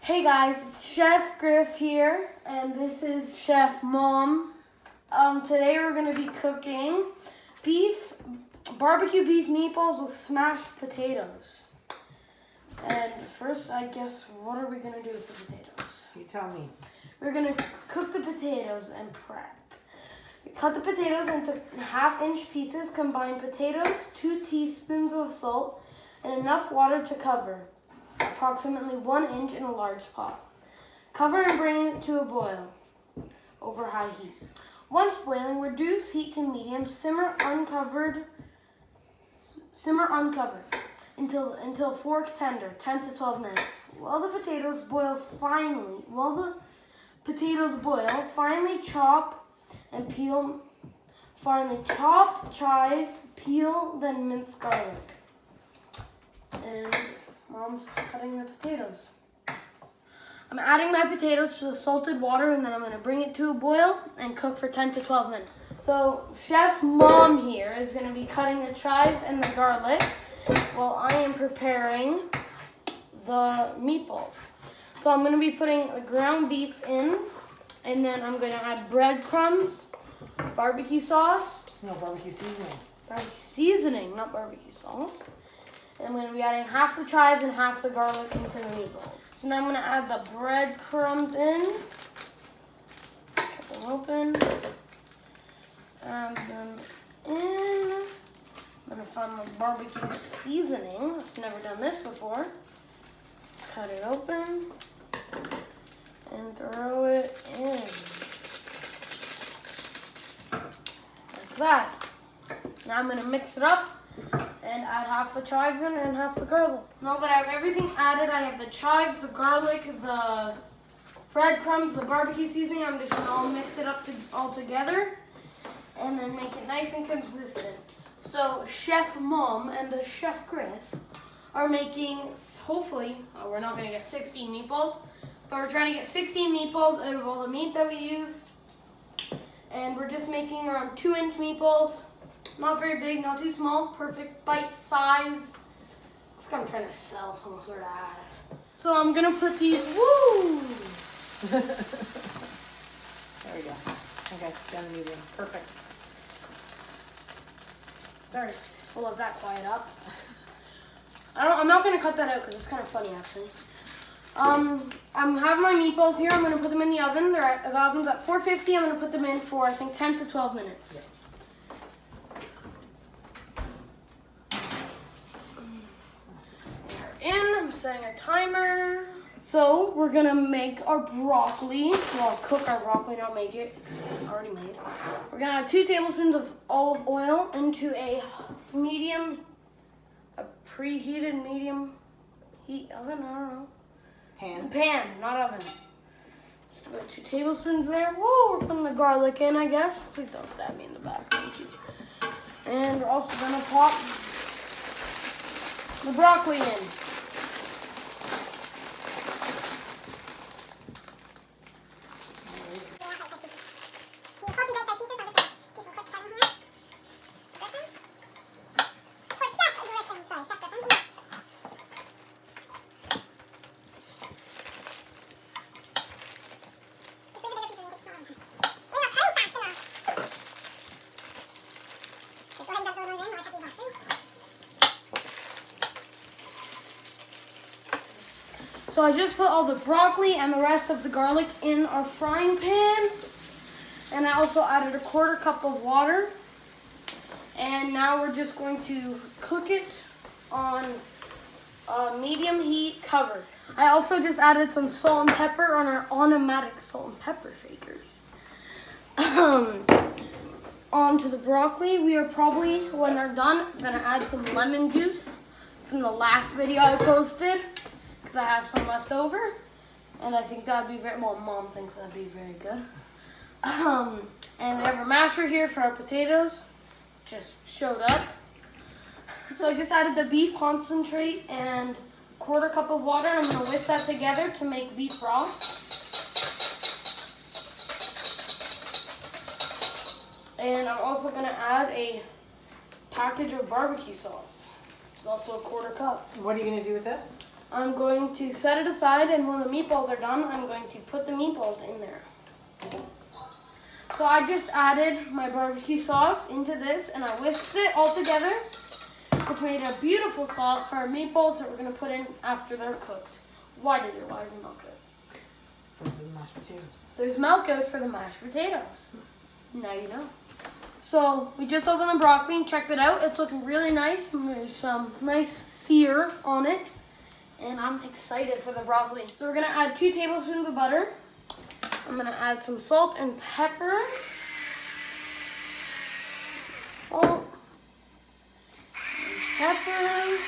Hey guys, it's Chef Gryph here, and this is Chef Mom. Today we're going to be cooking barbecue beef meatballs with smashed potatoes. And first, I guess, what are we going to do with the potatoes? You tell me. We're going to cook the potatoes and prep. We cut the potatoes into half-inch pieces, combine potatoes, 2 teaspoons of salt, and enough water to cover. Approximately 1 inch in a large pot. Cover and bring it to a boil over high heat. Once boiling, reduce heat to medium. Simmer uncovered until fork tender, 10 to 12 minutes. While the potatoes boil, finely chop and peel. Finally chop chives, peel, then mince garlic. And Mom's cutting the potatoes. I'm adding my potatoes to the salted water, and then I'm going to bring it to a boil and cook for 10 to 12 minutes. So Chef Mom here is going to be cutting the chives and the garlic while I am preparing the meatballs. So I'm going to be putting the ground beef in, and then I'm going to add breadcrumbs, barbecue sauce. No, barbecue seasoning. Barbecue seasoning, not barbecue sauce. And I'm going to be adding half the chives and half the garlic into the meatballs. So now I'm going to add the breadcrumbs in. Cut them open. Add them in. I'm going to find the barbecue seasoning. I've never done this before. Cut it open. And throw it in. Like that. Now I'm going to mix it up and add half the chives in and half the garlic. Now that I have everything added, I have the chives, the garlic, the breadcrumbs, the barbecue seasoning. I'm just going to all mix it up all together and then make it nice and consistent. So Chef Mom and the Chef Gryph are making, hopefully, we're not going to get 16 meatballs, but we're trying to get 16 meatballs out of all the meat that we used. And we're just making around 2-inch meatballs. Not very big, not too small, perfect bite size. It's like I'm trying to sell some sort of ad. So I'm gonna put these, woo! There we go. Okay, done medium. Perfect. Sorry, we'll let that quiet up. I'm not gonna cut that out because it's kind of funny actually. I'm having my meatballs here. I'm gonna put them in the oven. The oven's at 450. I'm gonna put them in for I think 10 to 12 minutes. Yeah. I'm setting a timer. So we're gonna make our broccoli. Well, cook our broccoli, not make it. Already made. We're gonna add 2 tablespoons of olive oil into a preheated medium heat oven. I don't know. Pan, not oven. Just put 2 tablespoons there. Whoa, we're putting the garlic in, I guess. Please don't stab me in the back. Thank you. And we're also gonna pop the broccoli in. So I just put all the broccoli and the rest of the garlic in our frying pan. And I also added a 1/4 cup of water. And now we're just going to cook it on medium heat covered. I also just added some salt and pepper on our automatic salt and pepper shakers. Onto the broccoli. We are probably, when they're done, gonna add some lemon juice from the last video I posted. I have some left over, and I think that'd be Mom thinks that'd be very good. And we have a masher here for our potatoes, just showed up. So I just added the beef concentrate and 1/4 cup of water, and I'm gonna whisk that together to make beef broth. And I'm also gonna add a package of barbecue sauce. It's also a 1/4 cup. What are you going to do with this? I'm going to set it aside, and when the meatballs are done, I'm going to put the meatballs in there. So I just added my barbecue sauce into this, and I whisked it all together, which made a beautiful sauce for our meatballs that we're going to put in after they're cooked. Why is there milk out? For the mashed potatoes. There's milk out for the mashed potatoes. Now you know. So we just opened the broccoli and checked it out. It's looking really nice. There's some nice sear on it. And I'm excited for the broccoli. So we're gonna add 2 tablespoons of butter. I'm gonna add some salt and pepper. Salt. Pepper.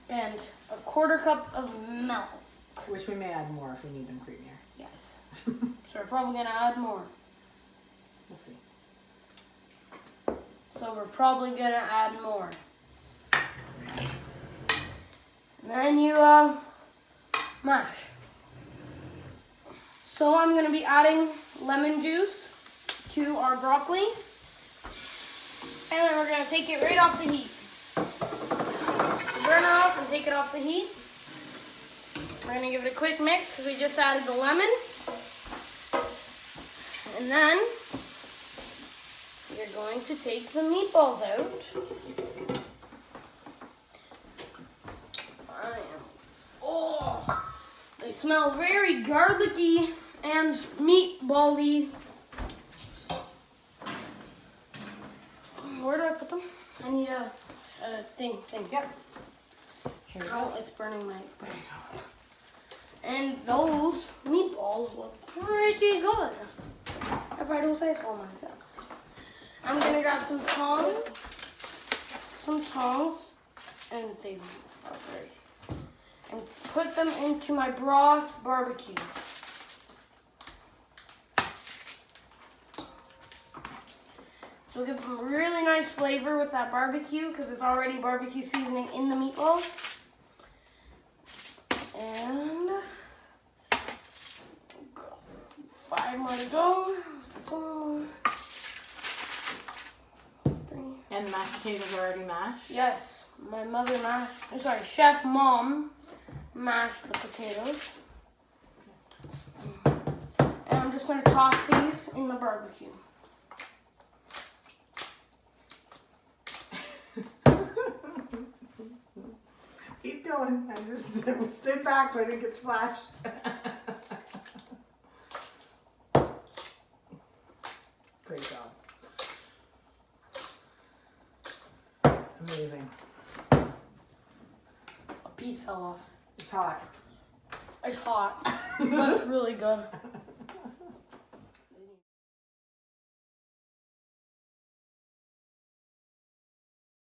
And a 1/4 cup of milk. Which we may add more if we need them creamier. Yes. So we're probably gonna add more. We'll see. So we're probably gonna add more. And then you mash. So I'm gonna be adding lemon juice to our broccoli. And then we're gonna take it right off the heat. Burn it off and take it off the heat. We're gonna give it a quick mix because we just added the lemon. And then you're going to take the meatballs out. Oh, they smell very garlicky and meatball-y. Where do I put them? I need a thing. Yep. Here we Oh, go. it's burning my... There you go. And those meatballs look pretty good. If I do say so myself. I'm gonna grab some tongs, and they are great. And put them into my broth barbecue. So we'll give them a really nice flavor with that barbecue because there's already barbecue seasoning in the meatballs. And 5 more to go. 4 more. 3. And the mashed potatoes are already mashed? Yes, my mother Chef Mom mashed the potatoes. And I'm just going to toss these in the barbecue. Keep going. I just stood back so I didn't get splashed. Great job. Amazing. A piece fell off. It's hot. It's hot, but it's really good.